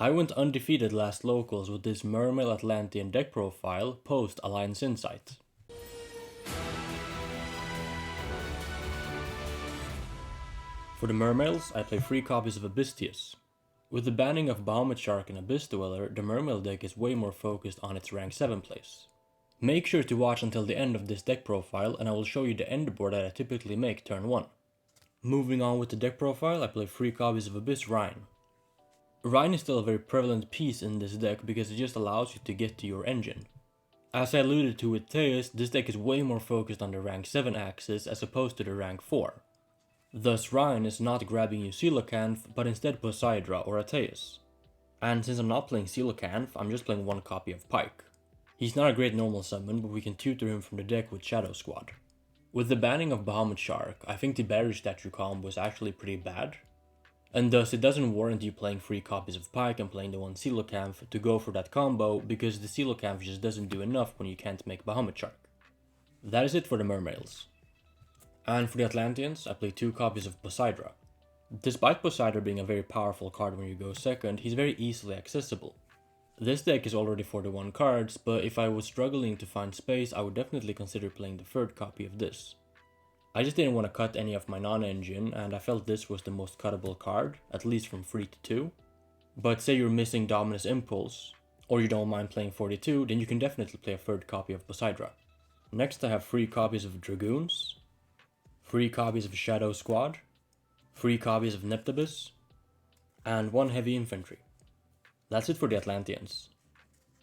I went undefeated last locals with this Mermail Atlantean Deck Profile post Alliance Insight. For the Mermails, I play 3 copies of Abystius. With the banning of Bahamut Shark and Abyss Dweller, the Mermail deck is way more focused on its rank 7 place. Make sure to watch until the end of this deck profile and I will show you the end board that I typically make turn 1. Moving on with the deck profile, I play 3 copies of Abyss Rhine. Rhine is still a very prevalent piece in this deck because it just allows you to get to your engine. As I alluded to with Teus, this deck is way more focused on the rank 7 axis as opposed to the rank 4. Thus Rhine is not grabbing you Coelacanth, but instead Poseidra or Teus. And since I'm not playing Coelacanth, I'm just playing 1 copy of Pike. He's not a great normal summon, but we can tutor him from the deck with Shadow Squad. With the banning of Bahamut Shark, I think the Berry Statue combo is actually pretty bad. And thus it doesn't warrant you playing 3 copies of Pike and playing the 1 Coelacanth to go for that combo, because the Coelacanth just doesn't do enough when you can't make Bahamut Shark. That is it for the Mermails. And for the Atlanteans, I play 2 copies of Poseidra. Despite Poseidra being a very powerful card when you go second, he's very easily accessible. This deck is already 41 cards, but if I was struggling to find space, I would definitely consider playing the 3rd copy of this. I just didn't want to cut any of my non-engine, and I felt this was the most cuttable card, at least from 3 to 2. But say you're missing Dominus Impulse, or you don't mind playing 42, then you can definitely play a 3rd copy of Poseidra. Next I have 3 copies of Dragoons, 3 copies of Shadow Squad, 3 copies of Neptibus, and 1 Heavy Infantry. That's it for the Atlanteans.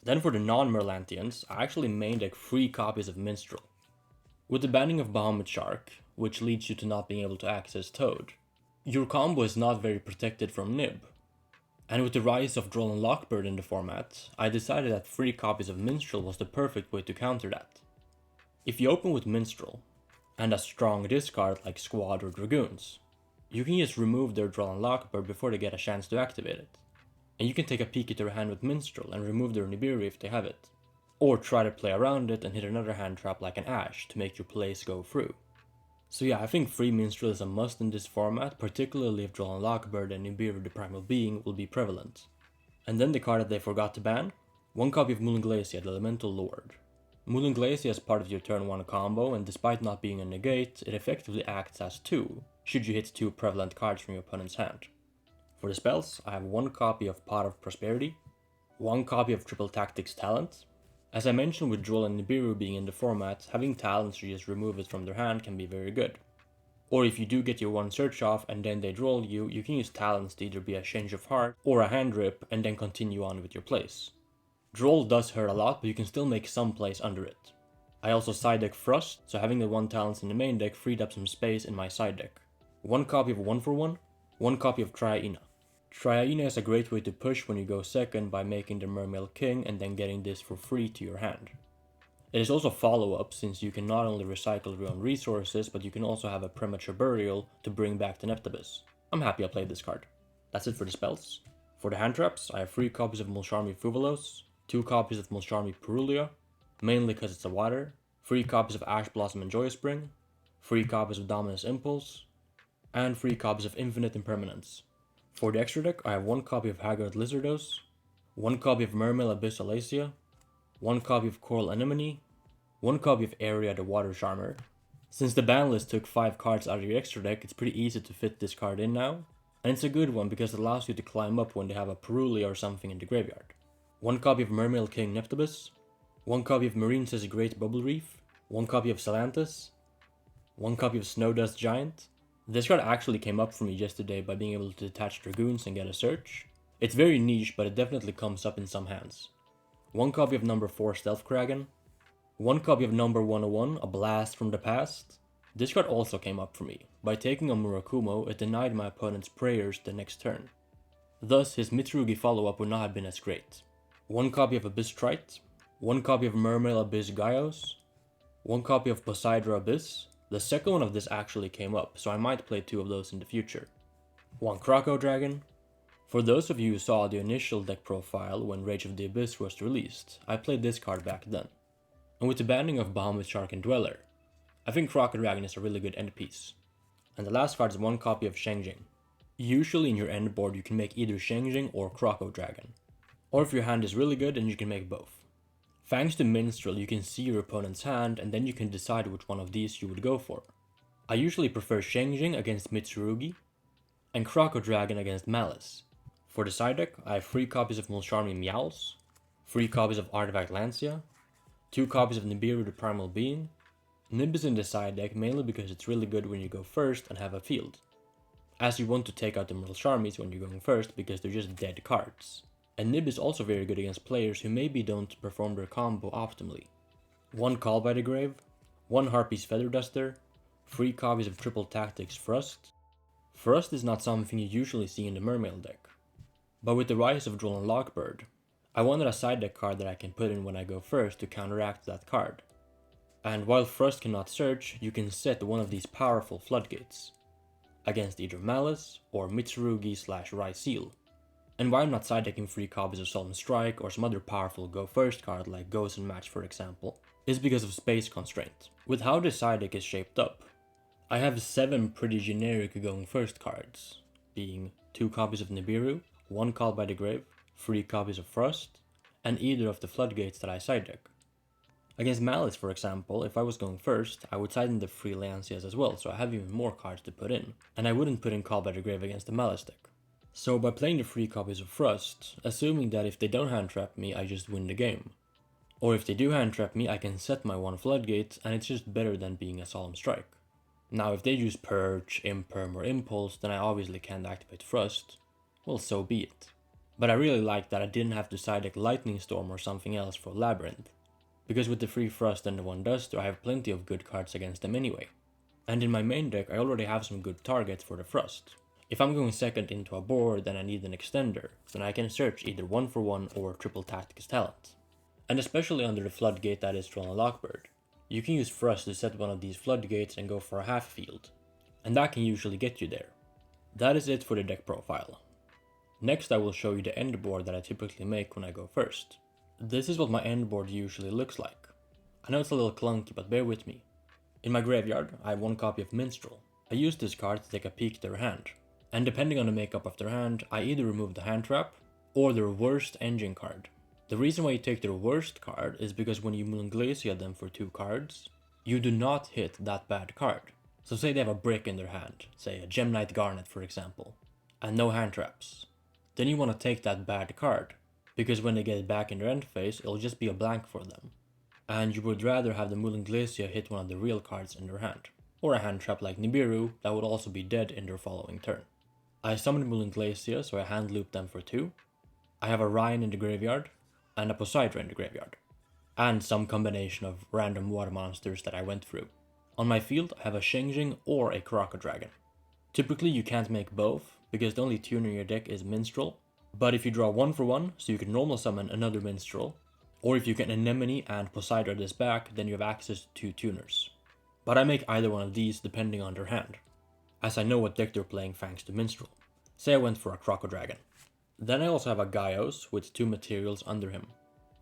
Then for the non-Merlanteans, I actually main deck 3 copies of Minstrel. With the banning of Bahamut Shark, which leads you to not being able to access Toad, your combo is not very protected from Nib. And with the rise of Droll and Lockbird in the format, I decided that 3 copies of Minstrel was the perfect way to counter that. If you open with Minstrel, and a strong discard like Squad or Dragoons, you can just remove their Droll and Lockbird before they get a chance to activate it. And you can take a peek at their hand with Minstrel and remove their Nibiru if they have it. Or try to play around it and hit another hand trap like an Ash to make your plays go through. So yeah, I think 3 Minstrel is a must in this format, particularly if Droll and Lockbird and Nibiru the Primal Being will be prevalent. And then the card that they forgot to ban, 1 copy of Mulunglacia, the Elemental Lord. Mulunglacia is part of your turn 1 combo, and despite not being a negate, it effectively acts as 2, should you hit 2 prevalent cards from your opponent's hand. For the spells, I have 1 copy of Pot of Prosperity, 1 copy of Triple Tactics Talent. As I mentioned with Droll and Nibiru being in the format, having talents to just remove it from their hand can be very good. Or if you do get your 1 search off and then they droll you, you can use talents to either be a Change of Heart or a hand rip and then continue on with your plays. Droll does hurt a lot, but you can still make some plays under it. I also side deck Frost, so having the 1 talents in the main deck freed up some space in my side deck. 1 copy of 1-for-1, 1 copy of Triaina. Triaina is a great way to push when you go second by making the Mermail King and then getting this for free to your hand. It is also follow-up since you can not only recycle your own resources, but you can also have a Premature Burial to bring back the Neptibus. I'm happy I played this card. That's it for the spells. For the hand traps, I have 3 copies of Mulcharmi Fuvalos, 2 copies of Mulcharmi Perulia, mainly because it's a water, 3 copies of Ash Blossom and Joyous Spring, 3 copies of Dominus Impulse, and 3 copies of Infinite Impermanence. For the extra deck, I have 1 copy of Haggard Lizardos, 1 copy of Mermail Abyss Alacia, 1 copy of Coral Anemone, 1 copy of Area the Water Charmer. Since the ban list took 5 cards out of your extra deck, it's pretty easy to fit this card in now, and it's a good one because it allows you to climb up when they have a Perulia or something in the graveyard. 1 copy of Mermail King Neptibus, 1 copy of Marine's Great Bubble Reef, 1 copy of Salantis, 1 copy of Snowdust Giant. This card actually came up for me yesterday by being able to detach Dragoons and get a search. It's very niche, but it definitely comes up in some hands. 1 copy of number 4 Stealth Kraken, 1 copy of number 101, A Blast from the Past. This card also came up for me. By taking on Murakumo, it denied my opponent's prayers the next turn. Thus, his Mitsurugi follow-up would not have been as great. 1 copy of Abyss Trite, 1 copy of Mermail Abyss Gyos, 1 copy of Poseidra Abyss. The second one of this actually came up, so I might play 2 of those in the future. 1 Croco Dragon. For those of you who saw the initial deck profile when Rage of the Abyss was released, I played this card back then. And with the banning of Bahamut Shark and Dweller, I think Croco Dragon is a really good end piece. And the last card is 1 copy of Shengjing. Usually in your end board you can make either Sheng or Croco Dragon. Or if your hand is really good, then you can make both. Thanks to Minstrel, you can see your opponent's hand and then you can decide which one of these you would go for. I usually prefer Sheng against Mitsurugi and Croco Dragon against Maliss. For the side deck, I have 3 copies of Mulcharmy Meowls, 3 copies of Artifact Lancia, 2 copies of Nibiru the Primal Being. Nib is in the side deck mainly because it's really good when you go first and have a field, as you want to take out the Mulcharmies when you're going first because they're just dead cards. And Nib is also very good against players who maybe don't perform their combo optimally. 1 Call by the Grave, 1 Harpy's Feather Duster, 3 copies of Triple Tactics Thrust. Thrust is not something you usually see in the Mermail deck, but with the rise of Droll and Lockbird, I wanted a side deck card that I can put in when I go first to counteract that card. And while Thrust cannot search, you can set one of these powerful floodgates against either Maliss or Mitsurugi/Ryzeal. And why I'm not side decking 3 copies of Solemn Strike or some other powerful go first card like Ghost and Match for example, is because of space constraint. With how this side deck is shaped up, I have 7 pretty generic going first cards, being 2 copies of Nibiru, 1 Call by the Grave, 3 copies of Thrust, and either of the floodgates that I side deck. Against Maliss, for example, if I was going first, I would side in the 3 Lancias as well, so I have even more cards to put in, and I wouldn't put in Call by the Grave against the Maliss deck. So by playing the 3 copies of Thrust, assuming that if they don't hand trap me, I just win the game. Or if they do hand trap me, I can set my 1 floodgate, and it's just better than being a Solemn Strike. Now if they use Purge, Imperm or Impulse, then I obviously can't activate Thrust. Well, so be it. But I really like that I didn't have to side deck Lightning Storm or something else for Labyrinth, because with the 3 Thrust and the 1 Duster I have plenty of good cards against them anyway. And in my main deck I already have some good targets for the Thrust. If I'm going second into a board and I need an extender, then I can search either 1 for 1 or Triple Tactics Talent. And especially under the floodgate that is Droll and Lockbird, you can use Thrust to set one of these floodgates and go for a half field, and that can usually get you there. That is it for the deck profile. Next I will show you the end board that I typically make when I go first. This is what my end board usually looks like. I know it's a little clunky, but bear with me. In my graveyard, I have 1 copy of Minstrel. I use this card to take a peek at their hand, and depending on the makeup of their hand, I either remove the hand trap or their worst engine card. The reason why you take their worst card is because when you Moonglacia them for 2 cards, you do not hit that bad card. So say they have a brick in their hand, say a Gemknight Garnet for example, and no hand traps. Then you want to take that bad card, because when they get it back in their end phase, it'll just be a blank for them. And you would rather have the Moonglacia hit one of the real cards in their hand, or a hand trap like Nibiru that would also be dead in their following turn. I summoned Moonglacia, so I hand loop them for 2. I have a Ryan in the graveyard, and a Poseidon in the graveyard, and some combination of random water monsters that I went through. On my field, I have a Sheng or a Croco Dragon. Typically you can't make both, because the only tuner in your deck is Minstrel, but if you draw 1 for 1, so you can normal summon another Minstrel, or if you can Anemone and Poseidon this back, then you have access to 2 tuners. But I make either one of these depending on their hand, as I know what deck they're playing thanks to Minstrel. Say I went for a Croco Dragon. Then I also have a Gaios with 2 materials under him,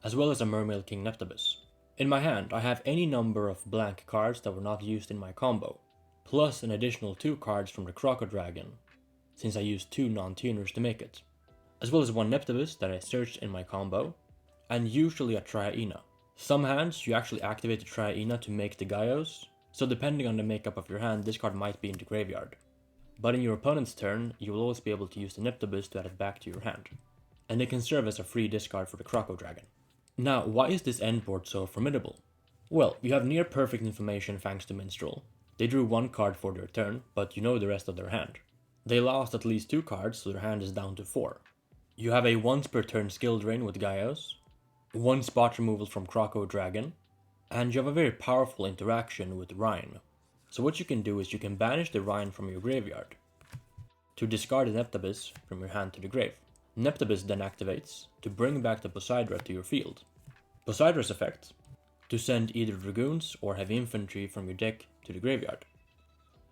as well as a Mermail King Neptabus. In my hand, I have any number of blank cards that were not used in my combo, plus an additional 2 cards from the Croco Dragon, since I used 2 non-tuners to make it, as well as 1 Neptabus that I searched in my combo, and usually a Triaina. Some hands you actually activate the Triaina to make the Gaios, so depending on the makeup of your hand, this card might be in the graveyard. But in your opponent's turn, you will always be able to use the Neptabus to add it back to your hand, and it can serve as a free discard for the Croco Dragon. Now, why is this end board so formidable? Well, you have near perfect information thanks to Minstrel. They drew 1 card for their turn, but you know the rest of their hand. They lost at least 2 cards, so their hand is down to 4. You have a once per turn skill drain with Gaios, 1 spot removal from Croco Dragon, and you have a very powerful interaction with Rhine. So what you can do is you can banish the Rhine from your graveyard to discard the Neptabus from your hand to the grave. Neptabus then activates to bring back the Poseidon to your field. Poseidon's effect, to send either Dragoons or Heavy Infantry from your deck to the graveyard,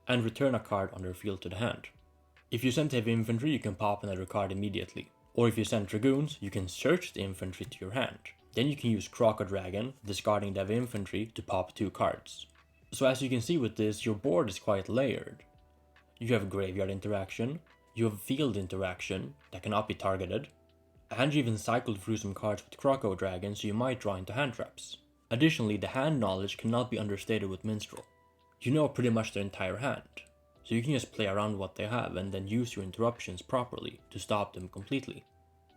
and return a card on their field to the hand. If you send Heavy Infantry, you can pop another card immediately. Or if you send Dragoons, you can search the infantry to your hand. Then you can use Croco Dragon, discarding the Heavy Infantry, to pop 2 cards. So as you can see with this, your board is quite layered. You have graveyard interaction, You have field interaction that cannot be targeted, and you even cycled through some cards with Croco Dragon, so you might draw into hand traps. Additionally, the hand knowledge cannot be understated with Minstrel. You know pretty much their entire hand, so you can just play around what they have and then use your interruptions properly to stop them completely.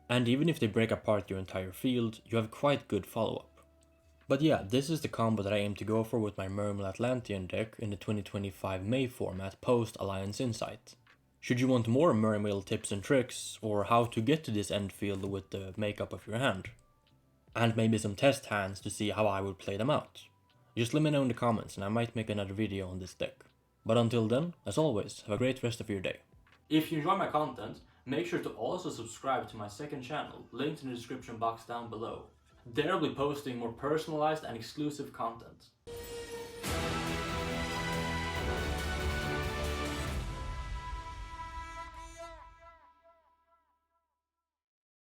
And even if they break apart your entire field, you have quite good follow-up. But yeah, this is the combo that I aim to go for with my Mermail Atlantean deck in the 2025 May format post Alliance Insight. Should you want more Mermail tips and tricks, or how to get to this end field with the makeup of your hand, and maybe some test hands to see how I would play them out, just let me know in the comments and I might make another video on this deck. But until then, as always, have a great rest of your day. If you enjoy my content, make sure to also subscribe to my second channel, linked in the description box down below. There I'll be posting more personalized and exclusive content.